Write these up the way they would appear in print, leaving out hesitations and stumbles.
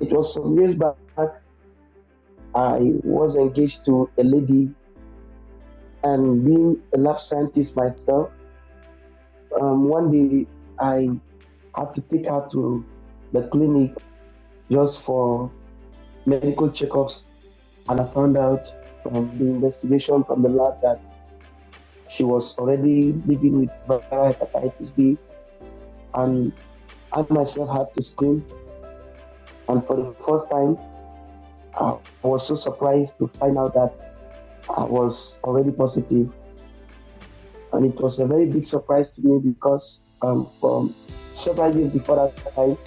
It was some years back. I was engaged to a lady, and being a lab scientist myself, one day I had to take her to the clinic just for medical checkups, and I found out from the investigation from the lab that she was already living with viral hepatitis B, and I myself had to screen. And for the first time, I was so surprised to find out that I was already positive. And it was a very big surprise to me because from several years before that time,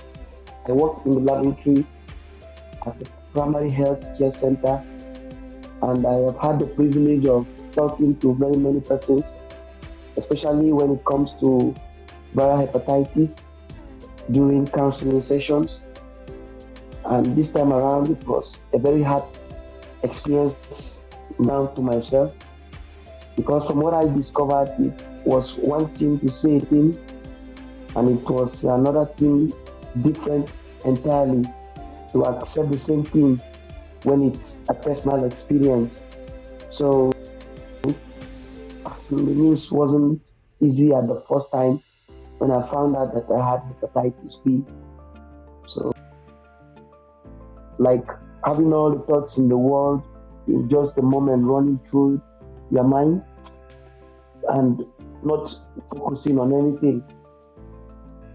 I worked in the laboratory at the primary health care center, and I have had the privilege of talking to very many persons, especially when it comes to viral hepatitis during counseling sessions. And this time around, it was a very hard experience now to myself, because from what I discovered, it was one thing to say a thing, and it was another thing different entirely to accept the same thing when it's a personal experience. So the news wasn't easy at the first time when I found out that I had hepatitis B. So, like, having all the thoughts in the world in just a moment running through your mind and not focusing on anything.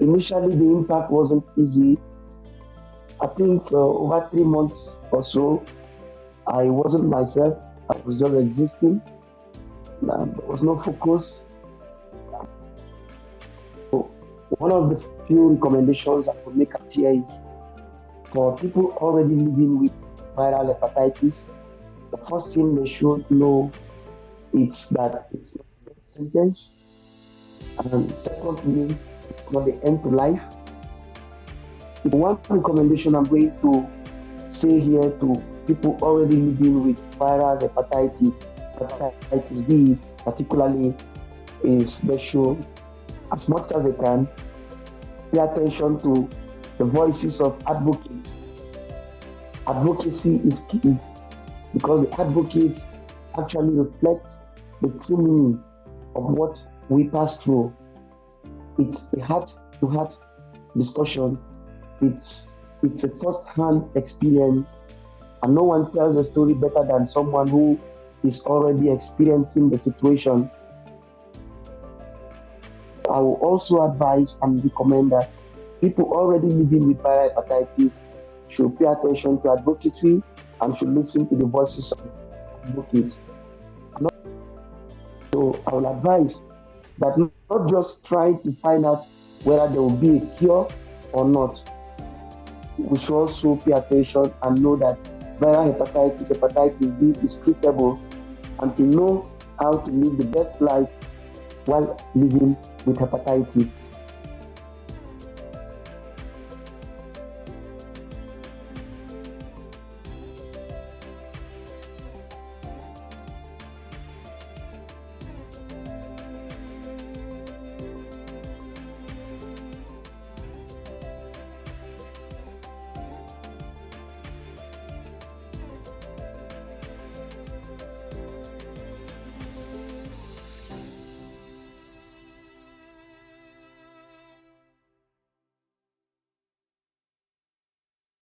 Initially, the impact wasn't easy. I think for over 3 months or so, I wasn't myself. I was just existing. There was no focus. So one of the few recommendations I would make out here is for people already living with viral hepatitis, the first thing they should know is that it's not a death sentence. And secondly, it's not the end to life. One recommendation I'm going to say here to people already living with viral hepatitis B particularly, is they should, as much as they can, pay attention to the voices of advocates. Advocacy is key because the advocates actually reflect the true meaning of what we pass through. It's a heart-to-heart discussion. It's a first-hand experience, and no one tells the story better than someone who is already experiencing the situation. I will also advise and recommend that people already living with viral hepatitis should pay attention to advocacy and should listen to the voices of advocates. So I will advise that not just try to find out whether there will be a cure or not. We should also pay attention and know that viral hepatitis B is treatable, and to know how to live the best life while living with hepatitis.